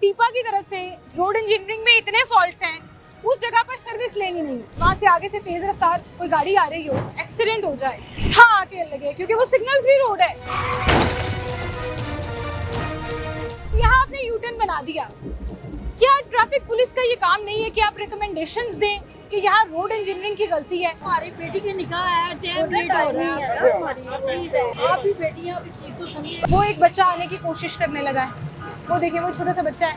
टीपा की तरफ से रोड इंजीनियरिंग में इतने फॉल्ट्स हैं, उस जगह पर सर्विस लेनी नहीं, वहाँ से आगे से तेज रफ्तार कोई गाड़ी आ रही हो, एक्सीडेंट हो जाए, हाँ आके लगे, क्योंकि वो सिग्नल फ्री रोड है। यहाँ आपने यू टर्न बना दिया, क्या ट्रैफिक पुलिस का ये काम नहीं है कि आप रिकमेंडेशंस दें कि यहाँ रोड इंजीनियरिंग की गलती है? हमारी बेटी की निकाह है, टाइम लेट हो रहा है हमारी, आप भी बेटी हैं, आप इस चीज को समझिए। वो एक बच्चा आने की कोशिश करने लगा है, वो देखिए वो छोटा सा बच्चा है।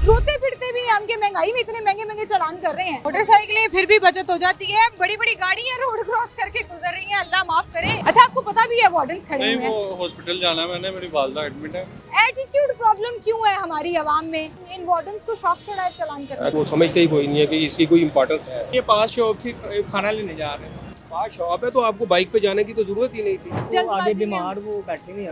रोते फिरते भी हम के महंगाई में इतने महंगे महंगे चालान कर रहे हैं। मोटरसाइकिलें फिर भी बचत हो जाती है, बड़ी बड़ी गाड़ियां रोड क्रॉस करके गुजर रही हैं, अल्लाह माफ करे। अच्छा आपको पता भी है वार्डन्स खड़े हुए हैं? नहीं, वो हॉस्पिटल जाना है, मैंने, मेरी वालदा एडमिट है। एटीट्यूड प्रॉब्लम क्यों है हमारी आवाम में? इन वार्डन्स को शौक चढ़ा है चालान करने। वो समझते ही कोई नहीं है कि इसकी कोई इम्पोर्टेंस है। ये पास शॉप थी, खाना लेने जा रहे हैं। पास शॉप है तो आपको बाइक पे जाने की तो जरूरत ही नहीं थी। वो आगे बीमार वो बैठे हुए हैं,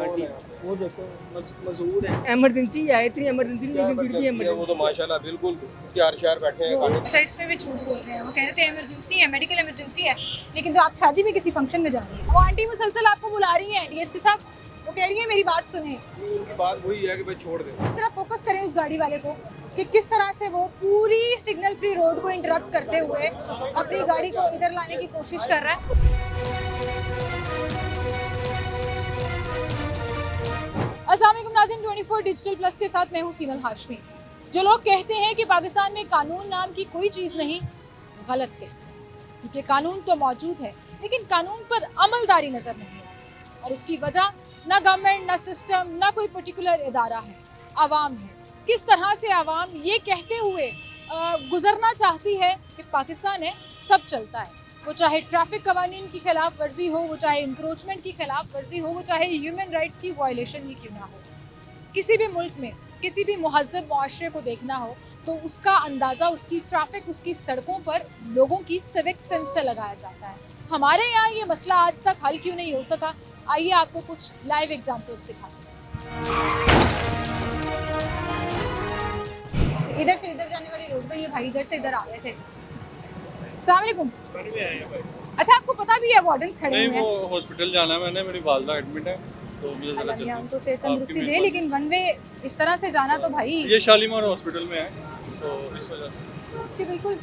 वो देखो मजबूर है, इमरजेंसी है, इतनी इमरजेंसी नहीं, लेकिन फिर भी वो तो इमरजेंसी। माशाल्लाह बिल्कुल तैयार शहर बैठे हैं गाड़ी। अच्छा इसमें भी झूठ बोल रहे हैं, वो कह रहे थे इमरजेंसी है, मेडिकल इमरजेंसी है, लेकिन तो आप शादी में किसी फंक्शन में जा रही हैं। वो आंटी मुसलसल आपको बुला रही हैं, डीएसपी साहब, वो कह रही है मेरी बात सुने। उनकी बात वही है कि भाई छोड़ दे। जरा फोकस करें उस गाड़ी वाले को कि किस तरह से वो पूरी सिग्नल फ्री रोड को इंटरप्ट करते हुए अपनी गाड़ी को इधर लाने की कोशिश कर रहा है। अस्सलाम वालेकुम नाज़रीन, 24 डिजिटल प्लस के साथ मैं हूं सीमल हाशमी। जो लोग कहते हैं कि पाकिस्तान में कानून नाम की कोई चीज़ नहीं, गलत है, क्योंकि कानून तो मौजूद है लेकिन कानून पर अमलदारी नज़र नहीं है, और उसकी वजह ना गवर्नमेंट, ना सिस्टम, ना कोई पर्टिकुलर इदारा है, आवाम है। किस तरह से आवाम ये कहते हुए गुजरना चाहती है कि पाकिस्तान है, सब चलता है, वो चाहे ट्रैफिक कवानीन की खिलाफ वर्जी हो, वो चाहे इंक्रोचमेंट की खिलाफ वर्जी हो, वो चाहे ह्यूमन राइट्स की वायलेशन ही क्यों ना हो। किसी भी मुल्क में किसी भी मुहज़्ज़ब मुआशरे को देखना हो तो उसका अंदाज़ा उसकी ट्रैफिक, उसकी सड़कों पर लोगों की सिविक सेंस से लगाया जाता है। हमारे यहाँ ये मसला आज तक हल क्यों नहीं हो सका? आइए आपको कुछ लाइव एग्जांपल्स दिखाते हैं। इधर से इधर जाने वाली रोड पे ये भाई इधर से इधर आ रहे थे। अस्सलाम वालेकुम। अच्छा आपको पता भी है वार्डन्स खड़े नहीं, हुए हैं? वो हॉस्पिटल जाना है, मैंने, मेरी वालदा एडमिट है, तो मुझे जरा अल्लाह जल्दी उनको सेहत तंदुरुस्ती आपकी दे, लेकिन वन वे इस तरह से जाना तो भाई ये शालीमार हॉस्पिटल में है, तो इस वजह से। इसके बिल्कुल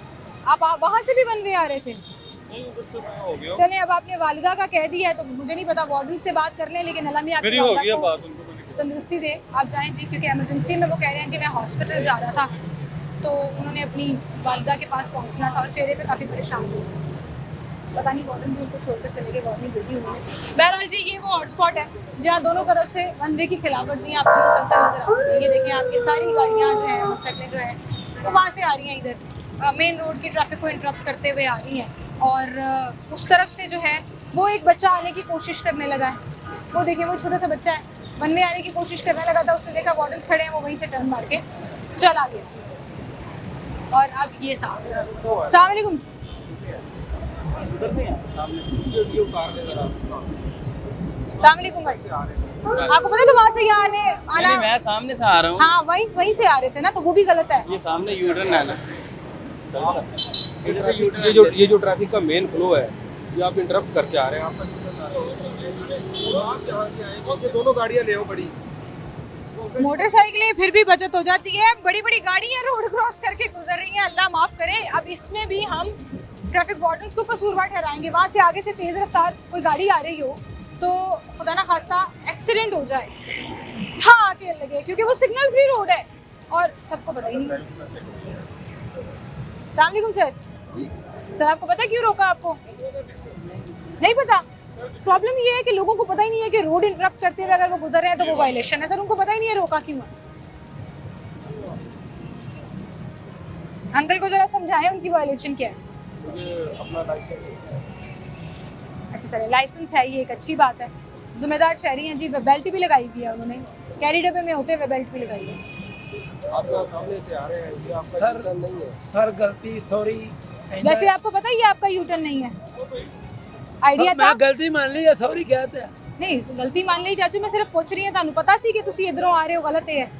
आप वहाँ से भी वन वे आ रहे थे। नहीं, उधर से मैं हो गया, चलें अब आपने वालिदा का कह दिया है तो मुझे नहीं पता, वार्डन से बात कर लें, लेकिन अल्लाह मियां मेरी हो गई है बात, उनको मैंने कहा। तंदुरुस्ती दे, आप जाएं जी, क्योंकि इमरजेंसी में वो कह रहे हैं जी मैं हॉस्पिटल जा रहा था, तो उन्होंने अपनी वालिदा के पास पहुंचना था और चेहरे पे काफ़ी परेशान थे, पता नहीं वार्डन भी उनको छोड़कर चले गए, वार्डन बेटी उन्होंने। बहरहाल जी ये वो हॉटस्पॉट है जहाँ दोनों तरफ से वन वे की खिलाफ वर्जियाँ आपको मुसलसल नजर आ रही है। ये देखें आपकी सारी गाड़ियाँ जो हैं, मोटरसाइकिलें जो हैं वो वहाँ से आ रही हैं, इधर मेन रोड की ट्रैफिक को इंटरप्ट करते हुए आ रही हैं, और उस तरफ से जो है वो एक बच्चा आने की कोशिश करने लगा है, वो देखिए वो छोटा सा बच्चा है, वन में आने की कोशिश करने लगा था, उसने देखा वार्डन्स खड़े हैं, वो वहीं से टर्न मार के चला गया। और अब ये अस्सलाम वालेकुम। अस्सलाम वालेकुम भाई, आपको पता है तो वहाँ से यहाँ आना मैं सामने से आ रहा हूँ, हाँ वहीं से आ रहे थे ना, तो वो भी गलत है। ये सामने यूटर्न है ना, ये जो ट्रैफिक का मेन फ्लो है ये आप इंटरप्ट करके आ रहे हैं। आप दोनों गाड़ियाँ ले आओ बड़ी। मोटरसाइकिलें फिर भी बचत हो जाती है, बड़ी बड़ी गाड़ियां रोड क्रॉस करके गुजर रही हैं, अल्लाह माफ करे। अब इसमें भी हम ट्रैफिक वार्डन्स को कसूरवार ठहराएंगे। वहाँ से आगे से तेज रफ्तार कोई गाड़ी आ रही हो तो खुदा ना खास्ता एक्सीडेंट हो जाए, हाँ आके लगे, क्योंकि वो सिग्नल फ्री रोड है और सबको पता ही नहीं। अस्सलाम वालेकुम सर, आपको पता क्यों रोका? आपको नहीं पता? प्रॉब्लम ये है कि लोगों को पता ही नहीं है कि रोड इंटरप्ट करते हुए अगर वो गुजर रहे हैं तो वो वायलेशन है। सर उनको पता ही नहीं है रोका क्यों है। अंकल को जरा समझाएं उनकी वायलेशन क्या है। अच्छा चले, लाइसेंस है, ये एक अच्छी बात है, जिम्मेदार शहरी हैं जी। बेल्ट भी लगाई हुई है उन्होंने, कैरी डब्बे में होते हुए बेल्ट भी लगाई है। आप सामने से आ रहे हैं, ये आपका यूटर्न नहीं है। सर गलती, सॉरी। वैसे आपको पता है ये आपका यूटर्न नहीं है, आइडिया था? मैं गलती मान ली है, सॉरी कहते हैं। नहीं गलती मान ली चाचू, मैं सिर्फ पूछ रही हूं, तानू पता सी कि तुसी इधरों आ रहे हो, गलत है?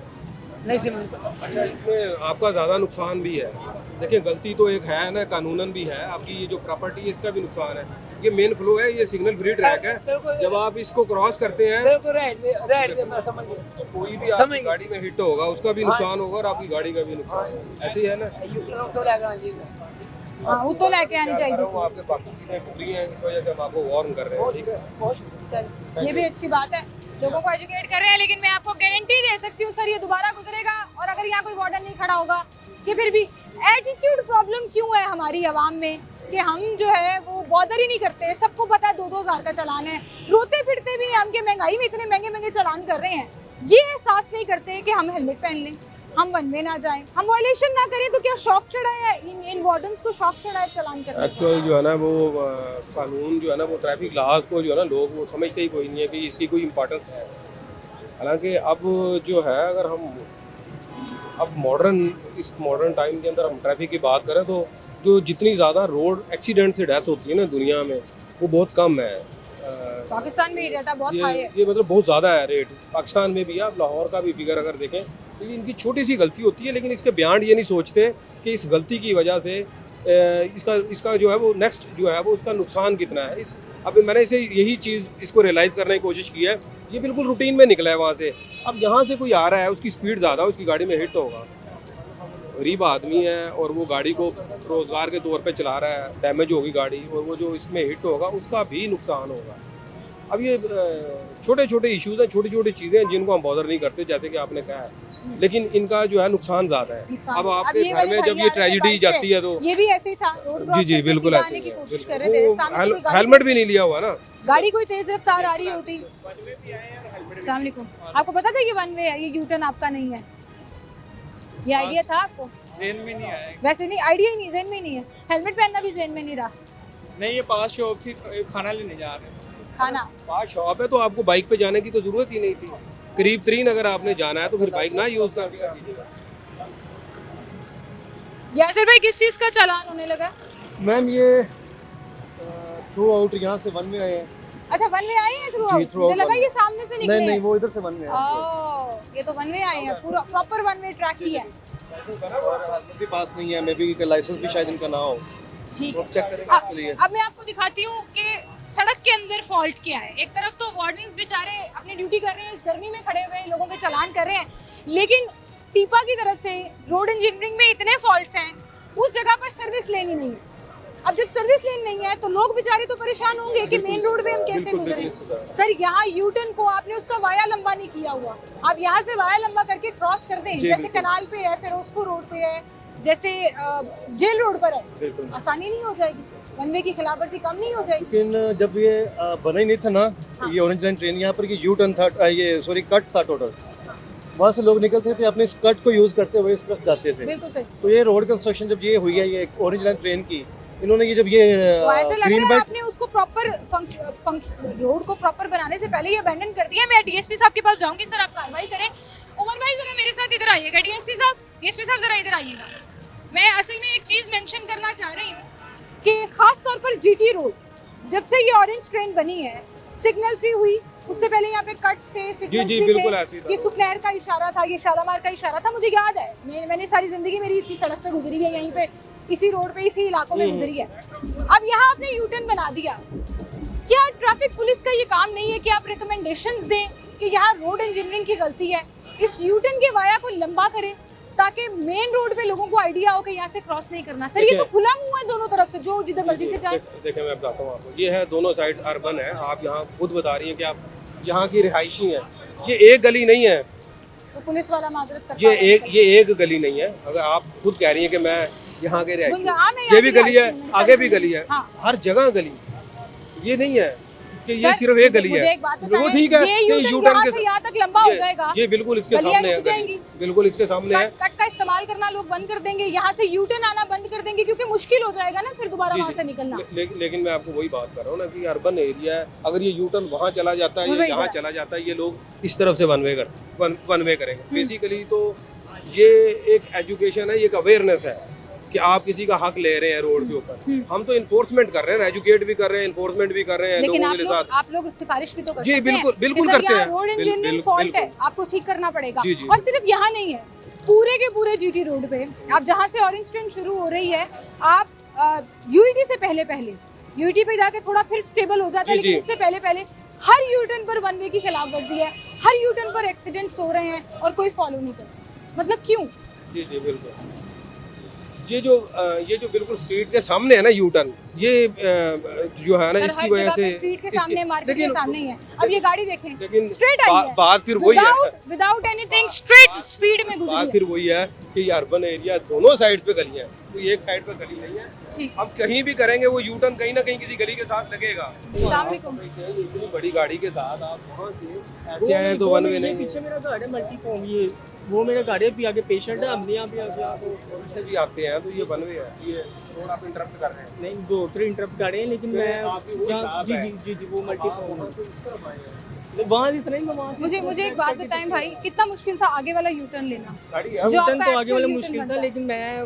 नहीं थी मुझे पता। अच्छा इसमें आपका ज़्यादा नुकसान भी है। देखिए गलती तो एक है ना, कानूनन भी है, आपकी ये जो प्रॉपर्टी है इसका भी नुकसान है। ये मेन फ्लो है, ये सिग्नल फ्री ट्रैक है। बिल्कुल जब आप इसको क्रॉस करते हैं बिल्कुल रहने दे मैं समझ गया। तो कोई भी समझ आपकी गया। गाड़ी में हिट होगा, उसका भी नुकसान होगा और आपकी गाड़ी का भी नुकसान, ऐसे ही है ना। यूट्यूब तो लगा जी हाँ वो तो लेके आनी वो चाहिए। आपके बाकी चीजें पूरी हैं, इस वजह से हम आपको वार्न कर रहे हैं, ठीक है। चल ये भी अच्छी बात है, लोगों को एजुकेट कर रहे हैं, लेकिन मैं आपको गारंटी दे सकती हूँ सर ये दोबारा गुजरेगा। और अगर यहाँ कोई वार्डन नहीं खड़ा होगा कि फिर भी एटीट्यूड प्रॉब्लम क्यों है हमारी आवाम में कि हम जो है वो बॉदर ही नहीं करते। सबको पता है 2-2 हज़ार का चालान है, रोते फिरते भी हम कि महंगाई में इतने महंगे महंगे चालान कर रहे हैं। ये एहसास नहीं करते कि हम हेलमेट पहन लें, हम वन वे ना जाएं, हम वायलेशन ना करें। तो क्या शौक चढ़ा है इन वार्डन्स को, शौक चढ़ा है चालान करने का? एक्चुअल जो है ना वो कानून जो है ना वो ट्रैफिक लॉज को जो है ना लोग वो समझते ही कोई नहीं है कि इसकी कोई इम्पोर्टेंस है। हालांकि अब जो है अगर हम अब इस मॉडर्न टाइम के अंदर हम ट्रैफिक की बात करें तो जो जितनी ज़्यादा रोड एक्सीडेंट से डेथ होती है ना दुनिया में वो बहुत कम है। पाकिस्तान में ही रहता बहुत हाई है। ये मतलब बहुत ज़्यादा है रेट। पाकिस्तान में भी, आप लाहौर का भी फिगर अगर देखें तो ये इनकी छोटी सी गलती होती है, लेकिन इसके बियॉन्ड ये नहीं सोचते कि इस गलती की वजह से इसका जो है वो नेक्स्ट जो है वो उसका नुकसान कितना है। अब मैंने इसे यही चीज़ इसको रियलाइज़ करने की कोशिश की है। ये बिल्कुल रूटीन में निकला है वहाँ से। अब यहाँ से कोई आ रहा है, उसकी स्पीड ज़्यादा, उसकी गाड़ी में हिट होगा, गरीब आदमी है और वो गाड़ी को रोज़गार के तौर पे चला रहा है, डैमेज होगी गाड़ी और वो जो इसमें हिट होगा उसका भी नुकसान होगा। अब ये छोटे छोटे इश्यूज़ हैं, छोटी छोटी चीज़ें हैं जिनको हम बॉदर नहीं करते, जैसे कि आपने कहा है, लेकिन इनका जो है नुकसान ज़्यादा है। अब आपके ये घर वाले में जब ये भैया ट्रेजिडी जाती है तो ये भी ऐसे ही था, रोड क्रॉस जी करके बिल्कुल सीधा ऐसे आने ही की है। कोशिश कर रहे थे, सामने कोई गाड़ी- हेलमेट भी नहीं लिया हुआ ना। गाड़ी कोई तेज रफ्तार आ रही होती। अस्सलाम वालेकुम, आपको पता था कि वन वे है, ये यू टर्न आपका नहीं है, ये आइडिया था आपको? जेन में नहीं आया। वैसे नहीं, आइडिया ही नहीं, ज़हन में ही नहीं है। हेलमेट पहनना भी ज़हन में नहीं रहा। नहीं, ये पास शॉप थी, खाना लेने जा रहे थे। खाना पास शॉप है तो आपको बाइक पे जाने की तो ज़रूरत ही नहीं थी। करीब तरीन अगर आपने जाना है तो फिर बाइक ना यूज़ कर दीजिएगा। यासिर भाई किस चीज़ का चालान होने लगा? मैम ये थ्रू आउट यहाँ से वन में आए हैं। अच्छा वन वे आए हैं थ्रू जी, आउट, throughout मुझे लगा one ये सामने से निकले नहीं नहीं हैं। वो इधर से वन में है ओह, ये तो वन वे आए हैं, पूरा प्रॉपर वन वे ट्रैक ही है। और हेलमेट भी पास नहीं है, मे बी लाइसेंस भी शायद इनका ना हो, ठीक वो है। चेक करेंगे उसके लिए। अब मैं आपको दिखाती हूँ कि सड़क के अंदर फॉल्ट क्या है। एक तरफ तो वार्डन्स बेचारे अपनी ड्यूटी कर रहे हैं, इस गर्मी में खड़े हुए हैं, लोगों के चालान कर रहे हैं, लेकिन टीपा की तरफ से रोड इंजीनियरिंग में इतने फॉल्ट्स हैं, उस जगह पर सर्विस लेन ही नहीं है। अब जब सर्विस लेन नहीं है तो लोग बेचारे तो परेशान होंगे कि मेन रोड पे हम कैसे बिल्कुल, गुजरे। बिल्कुल। सर यहाँ यू टर्न को आपने उसका वाया लंबा नहीं किया हुआ, आप यहाँ से वाया लंबा करके क्रॉस कर दें, जी, जैसे बिल्कुल। कनाल पे है, फिरोजपुर रोड पे है, जैसे जेल रोड पर है, बिल्कुल। आसानी नहीं हो जाएगी, वन वे की खिलाफवर्जी कम नहीं हो जाएगी। लेकिन जब ये बना ही नहीं था ना, हाँ। ये ऑरेंज लाइन ट्रेन यहाँ पर ये यू टर्न था, ये सॉरी कट था टोटल, वहाँ से लोग निकलते थे अपने इस कट को यूज़ करते हुए इस तरफ जाते थे। बिल्कुल सही। तो ये रोड कंस्ट्रक्शन जब ये हुई है, ये ऑरेंज लाइन ट्रेन की, इन्होंने ये जब ये तो ऐसे लग ग्रीन रहा है बेल्ट आपने उसको प्रॉपर रोड को प्रॉपर बनाने से पहले ही अबैंडन कर दिया। मैं डीएसपी साहब के पास जाऊंगी, सर आप कार्रवाई करें। उमर भाई जरा मेरे साथ इधर आइएगा, डीएसपी साहब जरा इधर आइएगा। मैं असल में एक चीज़ मेंशन करना चाह रही हूँ कि खास तौर पर जीटी रोड जब से ये ऑरेंज ट्रेन बनी है, सिग्नल फ्री हुई, उससे पहले यहाँ पे कट्स थे, सिग्नल जी, फ्री बिल्कुल थे, ऐसे ही था। ये सुखनैर का इशारा था, ये शालामार का इशारा था, मुझे याद है। मैंने सारी जिंदगी मेरी इसी सड़क पे गुजरी है, यहीं पे इसी रोड पे इसी इलाकों में गुजरी है। अब यहाँ आपने यू टर्न बना दिया, क्या ट्रैफिक पुलिस का ये काम नहीं है कि आप रिकमेंडेशंस दें कि यहाँ रोड इंजीनियरिंग की गलती है, इस यू टर्न के वाया को लंबा करें ताकि मेन रोड पे लोगों को आइडिया हो कि यहाँ से क्रॉस नहीं करना। सर ये तो खुला मुंह है दोनों तरफ से, जो जिधर मर्जी से जाए। देखें मैं बताता हूँ आपको, ये है दोनों साइड अर्बन है। आप यहाँ खुद बता रही हैं कि आप यहाँ की रिहायशी हैं, ये एक गली नहीं है, तो पुलिस वाला माजरत करता ये एक गली नहीं है। अगर आप खुद कह रही हैं कि मैं यहाँ के रिहायशी हूँ, हाँ, मैं ये यहाँ भी की गली है, रिहायशी हूँ, आगे भी गली है, हाँ। हर जगह गली, ये नहीं है कि ये सर, सिर्फ एक गली मुझे है। एक बात वो बताएं, ठीक है ये कि U-turn यू टर्न यहाँ के से यहाँ तक लंबा हो जाएगा, ये बिल्कुल इसके गलियाँ सामने है, रुक जाएंगी। बिल्कुल इसके सामने है। कट का इस्तेमाल करना लोग बंद कर देंगे, यहाँ से यू टर्न आना बंद कर देंगे, क्योंकि मुश्किल हो जाएगा ना फिर दोबारा जी, वहाँ जी। से निकलना। लेकिन मैं आपको वही बात कर रहा हूँ ना कि अर्बन एरिया है, अगर ये यू टर्न वहाँ चला जाता है, वो ये वही यहाँ बात। चला जाता है, ये लोग इस तरफ से वन वे करेंगे। बेसिकली तो ये एक एजुकेशन है, ये एक अवेयरनेस है कि आप किसी का हक ले रहे हैं रोड के ऊपर। हम तो इन्फोर्समेंट कर रहे हैं, एजुकेट भी कर रहे हैं, इन्फोर्समेंट भी कर रहे हैं लेकिन लोगों के साथ। आप लोग सिफारिश भी तो कर जी, सकते हैं बिल्कुल कि सर करते यहाँ हैं। रोड इंजीनियरिंग फॉल्ट है, आपको ठीक करना पड़ेगा। जी, जी। और सिर्फ यहाँ नहीं है, पूरे के पूरे जीटी रोड पे आप जहाँ से ऑरेंज ट्रेन शुरू हो रही है, आप यूईडी से पहले यूटी पे जाके थोड़ा फिर स्टेबल हो जाता है, जी, लेकिन जी। उससे पहले हर यूटर्न पर वन वे की खिलाफ वर्जी है, हर यूटर्न पर एक्सीडेंट्स हो रहे हैं और कोई फॉलो नहीं कर रहा। मतलब क्यों? जी जी बिल्कुल। ये जो बिल्कुल स्ट्रीट के सामने है ना यू टर्न, ये जो है ना सर, इसकी हर वजह जगह से पे स्ट्रीट के इसकी- सामने, मार्केट के लेकिन- सामने ही है। अब ये गाड़ी देखें, लेकिन स्ट्रेट आई है, बात फिर वही है, विदाउट एनीथिंग स्ट्रेट स्पीड में गुजरी बात है। फिर वही है कि ये अर्बन एरिया दोनों साइड पे गलियां हैं, कोई एक साइड पे गली नहीं है। ठीक। हम कहीं भी करेंगे वो यू टर्न कहीं ना कहीं किसी गली के साथ लगेगा। अस्सलाम वालेकुम। इतनी बड़ी गाड़ी के साथ आप वहाँ से ऐसे आए हैं तो वन वे ये नहीं पीछे मेरा घर है मल्टी फॉर्म, ये वो मेरा घर है, आगे पेशेंट है, हमने यहाँ पे ऐसे है, से भी आते हैं तो ये वन वे है। ये रोड आप इंटरप्ट कर रहे हैं। नहीं 2-3 इंटरप्ट कर रहे हैं, लेकिन मैं आपकी वो यहाँ- शॉप जी है। जी जी जी वो मल्टी आप फॉर्म वहाँ से इस तरफ आए हैं। वहाँ इस तरह ही मैं वहाँ से मुझे एक बात बताएं भाई, कितना मुश्किल था आगे वाला यू टर्न लेना? गाड़ी है जो यूटर्न आपका तो आगे वाला actual मुश्किल U-turn था, बनता है। लेकिन मैं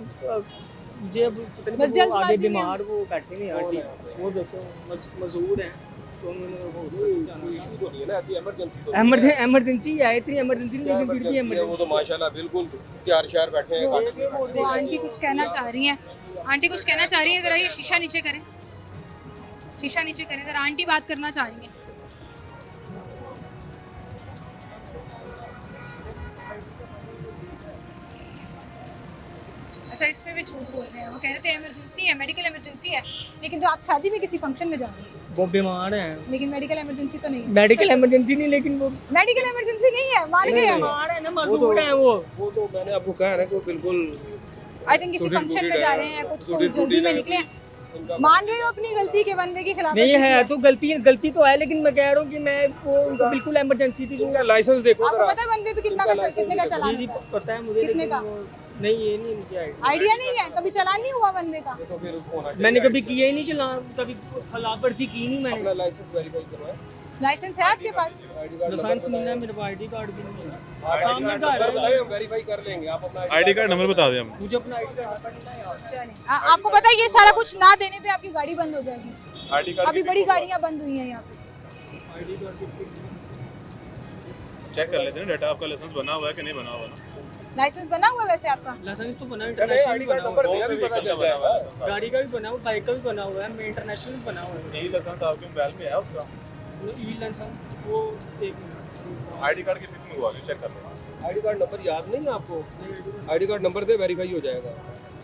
मुझे अब पता बस नहीं वो जल्दबाजी आगे में- बीमार वो बैठे नहीं आंटी, वो देखो मजदूर हैं तो उन्होंने कोई इशू तो नहीं है ना, ऐसी इमरजेंसी तो इमरजेंसी है, इतनी इमरजेंसी नहीं, लेकिन फिर भी है, वो तो माशाल्लाह बिल्कुल तैयार श्यार बैठे हैं गाड़ी पे। वो आंटी कुछ कहना चाह रही हैं, आंटी कुछ कहना चाह रही हैं, जरा ये शीशा नीचे करें, शीशा नीचे करें, जरा आंटी बात करना चाह रही हैं। अच्छा, इसमें भी झूठ बोल रहे हैं, वो कह रहे थे इमरजेंसी है, मेडिकल इमरजेंसी है, लेकिन तो आप शादी में किसी फंक्शन में जा रहे हैं, वो बीमार हैं। लेकिन मेडिकल इमरजेंसी तो नहीं है। मेडिकल इमरजेंसी नहीं, लेकिन वो मेडिकल इमरजेंसी नहीं है, मान गए हम। बीमार है ना, वो तो- मजदूर हैं वो। वो तो मैंने आपको कहा है ना कि वो बिल्कुल आई थिंक किसी टूटी- फंक्शन में टूटी जा है, रहे हैं, कुछ तो टूटी- जल्दी में टूटी निकले हैं। इनका मान रहे हो अपनी गलती के वन वे के खिलाफ? नहीं वर्जी है किया? तो गलती तो है, लेकिन मैं कह रहा हूँ कि मैं वो उनको बिल्कुल इमरजेंसी थी। इनका लाइसेंस देखो आपको जरा। पता है वन वे पे कितना इनका का लाइसेंस कितने का भी चलान जी जी होता है? पता है मुझे, कितने लेकिन का? वो नहीं, ये नहीं इनकी आइडिया नहीं है, कभी चलान नहीं हुआ वन वे का? तो फिर होना चाहिए मैंने कभी आइडिया। किया ही नहीं, चला कभी खिलाफ वर्जी की नहीं मैंने। अपना लाइसेंस वेरीफाई करवाएं। लाइसेंस है आपके पास? आईडी कार्ड लाइसेंस नहीं है मेरे पास, आईडी कार्ड भी नहीं है। सामने सामने घर है। बताएं, हम वेरीफाई कर लेंगे। आप अपना आईडी कार्ड नंबर बता दें हम। मुझे अपना आईडी कार्ड पढ़ना है। चलें। आपको पता है ये सारा कुछ ना देने पे आपकी गाड़ी बंद हो जाएगी। आईडी कार्ड अभी बड़ी गाड़ियां बंद हुई हैं यहाँ पे। चेक कर लेते हैं डाटा, आपका लाइसेंस बना हुआ है कि नहीं बना हुआ ना। लाइसेंस बना हुआ है वैसे आपका? लाइसेंस तो बना है, चले इंटरनेशनल आईडी भी कार्ड बना नंबर हुआ दिया भी पता चल बना हुआ जाएगा। है, गाड़ी का भी बना हुआ, बाइक का भी बना हुआ है, मैं इंटरनेशनल भी बना हुआ है। यही लाइसेंस आपके मोबाइल में है उसका। ई लाइसेंस वो एक आईडी कार्ड कितनी मंगवा के चेक कर लो। आईडी कार्ड नंबर याद नहीं है आपको? आईडी कार्ड नंबर दे, वेरीफाई हो जाएगा।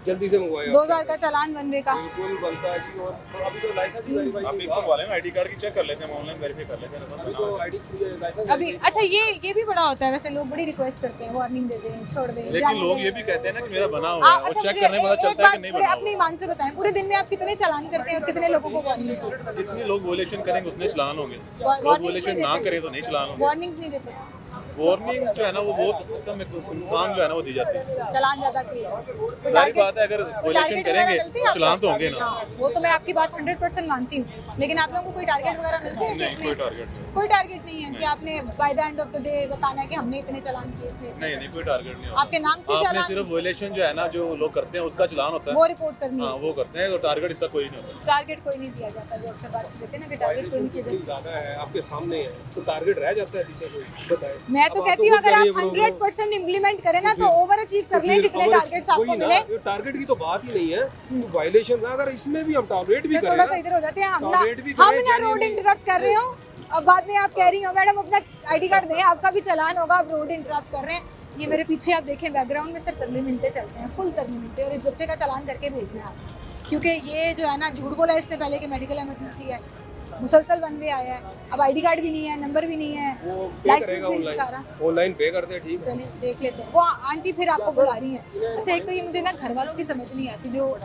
जल्दी से मंगवाएं। 2000 का चालान वन वे का। बिल्कुल बनता है जी। और अभी तो लाइसेंस ही वेरीफाई आप एक मंगवा लें, आईडी कार्ड की चेक कर लेते हैं, हम ऑनलाइन वेरीफाई कर लेते हैं अभी लाइसेंस तो बना हुआ है। आईडी लाइसेंस अभी अच्छा ये भी बड़ा होता है वैसे, लोग बड़ी रिक्वेस्ट करते हैं, वार्निंग दे दें, छोड़ दें, लेकिन जाने लोग दें। ये भी कहते हैं ना कि मेरा बना हुआ है, और अच्छा, चेक मुझे करने में पता एक चलता है कि बात नहीं पूरे बना अपनी हुआ। ईमान से बताएं, पूरे दिन में आप कितने चालान करते हैं और कितने लोगों को वार्निंग देते हैं? जितने लोग वोलेशन करेंगे उतने चलान होंगे, लोग वार्निंग वोलेशन ना करें तो नहीं चलान होंगे। वार्निंग्स नहीं देते, वार्निंग जो है ना वो बहुत एकदम काम जो है ना वो दी जाती है। चालान ज्यादा किए। जारी बात है, अगर वोलेशन करेंगे तो चलान तो होंगे ना। हाँ, वो तो मैं आपकी बात 100% मानती हूँ, लेकिन आप लोगों को कोई टारगेट वगैरह मिलते हैं? नहीं, कोई टारगेट नहीं। कोई टारगेट नहीं है कि आपने by the end of the day बताना है कि हमने इतने चालान किए, इसने इतने नहीं, कोई टारगेट नहीं होता। आपके नाम से आपने चालान, सिर्फ वोलेशन जो है ना जो लोग करते हैं उसका चलान होता वो है। रिपोर्ट करनी हाँ है। वो करते हैं, तो टारगेट इसका कोई नहीं होता। टारगेट कोई नहीं दिया जाता, जो अक्सर बात कहते हैं ना कि टारगेट कोई नहीं किया जाता। ज्यादा है, आपके सामने है तो टारगेट रह जाता है पीछे कोई बताएं। मैं तो अब कहती हूँ खुद अगर आप करिए bro, 100% इम्प्लीमेंट करें ना तो तो फिर- ओवर अचीव कर लें, कितने टारगेट्स आपको मिले। ये टारगेट की तो बात ही नहीं है, वायलेशन ना अगर इसमें भी हम टॉलरेट भी मैं करें थोड़ा ना, सा इधर हो जाते हैं, हम ना टॉलरेट भी करें, हम ना genuinely- रोड इंटरप्ट कर रहे हो, अब बाद में आप कह रही हो मैडम अपना आईडी कार्ड दें, आपका भी चालान होगा, आप रोड इंटरप्ट कर रहे हैं। ये मेरे पीछे आप देखें बैकग्राउंड में सिर्फ तरले मिनटे चलते हैं, फुल तरले मिनटे, और इस बच्चे का चालान करके भेजना है आप, क्योंकि ये जो है ना झूठ बोला इसने पहले कि मेडिकल इमरजेंसी है, मुसलसल वन वे आया है, अब आईडी कार्ड भी नहीं है, नंबर भी नहीं है, वो पे लाइसेंस करेगा भी नहीं दिखा ऑनलाइन, रहा। ऑनलाइन पे करते हैं, ठीक है। चलिए देख लेते हैं, वो आंटी फिर आपको बुला रही हैं। अच्छा, एक तो ये मुझे ना घर वालों की समझ नहीं आती, जो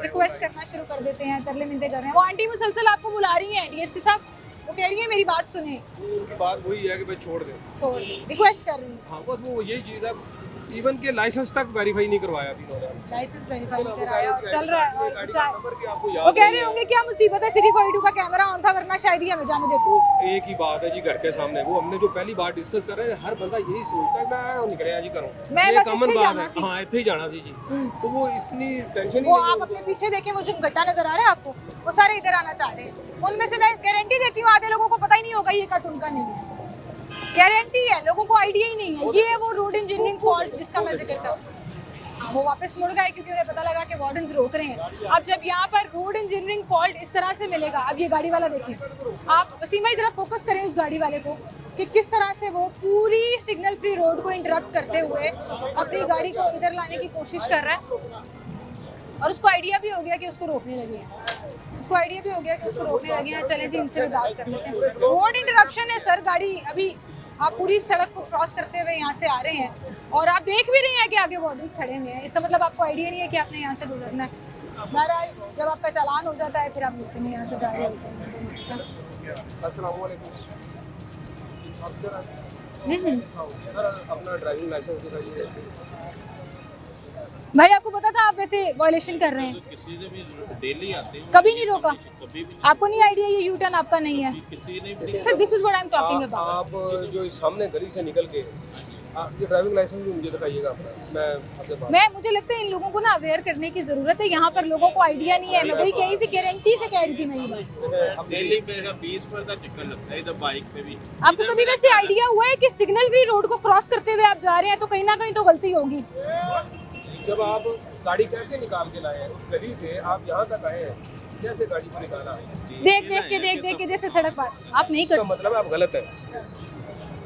रिक्वेस्ट करना शुरू कर देते हैं, तरले मिनटे कर रहे हैं। वो आंटी मुसलसल आपको बुला रही हैं डीएसपी साहब, वो कह रही है मेरी बात सुने, उनकी बात वही है कि भाई छोड़ दे। छोड़ रिक्वेस्ट कर रही है। हाँ बस वो यही चीज़ है, इवन के लाइसेंस तक वेरीफाई नहीं करवाया अभी इन्होंने। लाइसेंस वेरीफाई नहीं कराया और चल रहा है, और गाड़ी का चाहे नंबर भी आपको वो याद कह रहे नहीं है। होंगे क्या मुसीबत है, सिटी 42 का कैमरा ऑन था वरना शायद ही हमें जाने देते। वो एक ही बात है जी, घर के सामने वो हमने जो पहली बार डिस्कस कर रहे हैं, हर बंदा यही सोचता है मैं निकले जी करूँ, मैं ये बस कॉमन इत्थे बात जाना है। सी। हाँ इतने ही जाना सी जी, तो वो इतनी टेंशन ही वो नहीं आप अपने पीछे देखें, वो जो गड्ढा नजर आ रहा है आपको, वो सारे इधर आना चाह रहे हैं। उनमें से मैं गारंटी देती हूँ आधे लोगों को पता ही नहीं होगा ये कट उनका नहीं है, गारंटी है, लोगों को आइडिया ही नहीं है। ये है वो रोड इंजीनियरिंग फॉल्ट जिसका मैं जिक्र कर रही हूँ। वो वापस मुड़ गए क्योंकि उन्हें पता लगा कि वार्डन्स रोक रहे हैं। अब जब यहाँ पर रोड इंजीनियरिंग फॉल्ट इस तरह से मिलेगा, अब ये गाड़ी वाला देखिए, आप वसीम भाई जरा फोकस करें उस गाड़ी वाले को कि किस तरह से वो पूरी सिग्नल फ्री रोड को इंटरप्ट करते हुए अपनी गाड़ी को इधर लाने की कोशिश कर रहा है। और उसको आइडिया भी हो गया कि उसको रोकने लगे हैं, उसको आइडिया भी हो गया कि उसको रोकने लगे हैं। चलें जी, इनसे भी बात कर लेते हैं। रोड इंटरप्शन है सर, गाड़ी अभी आप पूरी सड़क को क्रॉस करते हुए यहाँ से आ रहे हैं और आप देख भी रहे हैं कि आगे वार्डन्स खड़े हुए हैं। इसका मतलब आपको आइडिया नहीं है कि आपने यहाँ से गुजरना है। बहरहाल जब आपका चालान हो जाता है फिर आप मुझसे नहीं यहाँ से जा रहे होते हैं। अस्सलाम वालेकुम। सर अपना ड्राइविंग लाइसेंस दिखाइए। भाई आपको पता था आप वैसे वायलेशन कर रहे हैं? किसी ने भी डेली आते हैं, कभी नहीं रोका? कभी भी आपको नहीं आइडिया ये यू टर्न आपका नहीं है? किसी ने भी sir this is what I am talking about. आप जो इस सामने गली से निकल के आप ये ड्राइविंग लाइसेंस भी मुझे दिखाइएगा अपना। मैं आपसे बात मुझे लगता है इन लोगों को ना अवेयर करने की जरूरत है। यहाँ पर लोगों को आइडिया नहीं है। मैं वही कह रही थी, गारंटी से कह रही थी मैं ये बात। अब डेली मेरा 20 पर का चक्कर लगता है इधर बाइक पे भी। आपको कभी वैसे आइडिया हुआ है कि सिग्नल फ्री रोड को क्रॉस करते हुए आप जा रहे हैं तो कहीं ना कहीं तो गलती होगी? जब आप गाड़ी कैसे निकाल के लाए हैं उस गली से, आप यहाँ तक आए हैं, कैसे गाड़ी को निकाला? देख के जैसे सड़क पर आप नहीं कर इसका मतलब आप गलत है।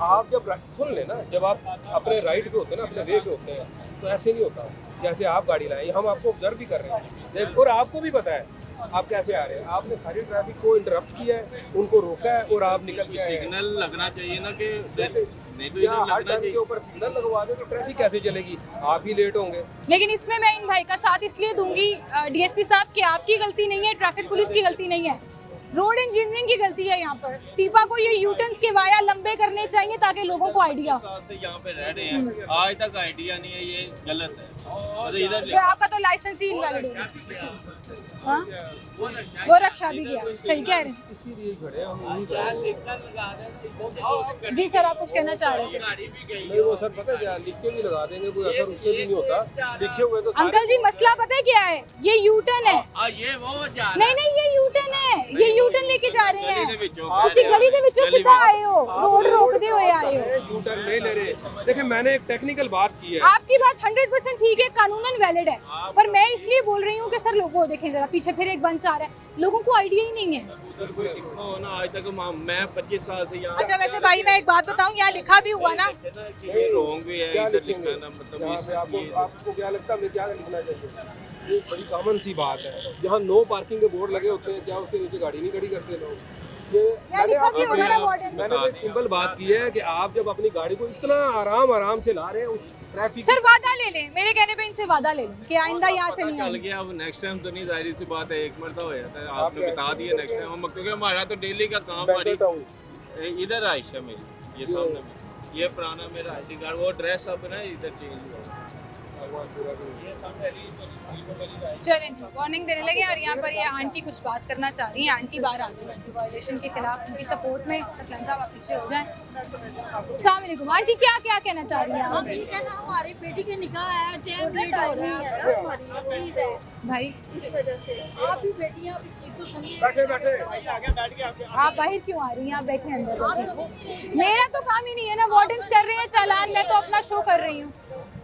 आप जब सुन लेना, जब आप अपने राइट पे होते हैं ना, अपने वे पे होते हैं, तो ऐसे नहीं होता। जैसे आप गाड़ी लाए, हम आपको ऑब्जर्व भी कर रहे हैं और आपको भी पता है आप कैसे आ रहे हैं। आपने सारी ट्रैफिक को इंटरप्ट किया है, उनको रोका है और आप निकल के सिग्नल लगना चाहिए ना कि नहीं तो या इधर हर लगना टाइम के चाहिए। ऊपर सिग्नल लगवा दे तो ट्रैफिक कैसे चलेगी? आप ही लेट होंगे। लेकिन इसमें मैं इन भाई का साथ इसलिए दूंगी डीएसपी साहब कि आपकी गलती नहीं है, ट्रैफिक पुलिस की गलती नहीं है, रोड इंजीनियरिंग की गलती है। यहाँ पर टीपा को ये यूटर्न्स के वाया लंबे करने चाहिए ताकि लोगों को आइडिया हो। 20 साल से यहाँ पे रह रहे हैं, आज तक आइडिया नहीं है, ये गलत है। और इधर तो आपका तो लाइसेंस ही इनवैलिड हो गया। हाँ? वो रक्षा भी गया, सही कह रहे हैं। इसीलिए खड़े हैं हम, यही खड़े हैं। जी सर, आप कुछ कहना चाह रहे थे? नहीं वो सर पता है क्या, लिख के भी लगा देंगे, कोई असर उससे भी नहीं होता। लिखे हुए तो अंकल जी मसला पता है क्या है? ये यूटर्न है। ये वो जा नहीं ये यूटर्न है, ये यूटर्न लेके जा रहे हैं। रहा किसी गली के विचों सीधा आए हो, रोड रोकते हुए आए हो। यू टर्न नहीं ले रहे। देखिए मैंने एक टेक्निकल बात की है। आपकी बात 100% ठीक है, कानूनन वैलिड है, पर मैं इसलिए बोल रही हूँ कि सर लोगों को देखें जरा, पीछे फिर एक बंच आ रहा है, लोगों को आइडिया ही नहीं है। ना आज तक मैं 25 साल से यहाँ। अच्छा वैसे भाई मैं एक बात बताऊँ, यहाँ लिखा भी हुआ ना, ये रॉन्ग भी है क्या इधर लिखेंगे? लिखा ना, मतलब यहाँ इस पे आपको क्या लगता है हमें क्या लिखना चाहिए? ये बड़ी कॉमन सी बात है। जहाँ नो पार्किंग के बोर्ड लगे होते हैं, क्या उसके नीचे गाड़ी नहीं खड़ी करते लोग? ये यहाँ लिखा भी होगा ना वार्डन। मैंने तो एक सिंपल बात की है कि आप जब अपनी गाड़ी को इतना आराम से ला रहे हैं उस ट्रैफिक। सर वादा ले लें, मेरे कहने पे इनसे वादा ले लें कि आइंदा यहाँ से नहीं चल आएंगे। गया, अब नेक्स्ट टाइम तो नहीं, जाहिर सी बात है, एक मरतबा हो जाता है। आपने बता दिया नेक्स्ट टाइम हम, क्योंकि हमारा तो डेली का काम हमारी इधर आयशा मेरी, ये सामने में ये पुराना मेरा आईडी कार्ड, वो ड्रेस अब ना इधर चेंज हुआ। चलें जी, वार्निंग देने लगे और यहाँ पर ये आंटी कुछ बात करना चाह रही हैं। आंटी बाहर आ गई जी वायलेशन के खिलाफ, उनकी सपोर्ट में। सकलन साहब आप पीछे हो जाएं। अस्सलाम वालेकुम आंटी, क्या कहना चाह रही हैं आप? ठीक है ना, हमारी बेटी के निकाह है, टाइम लेट हो रहा है हमारी उम्मीद है भाई इस वजह से। आप भी बेटियां आप इस चीज को समझिए। आप बाहर क्यों आ रही हैं? आप बैठे अंदर बैठे। मेरा तो काम ही नहीं है ना, वार्डन्स कर रहे हैं चालान, मैं तो अपना शो कर रही हूँ।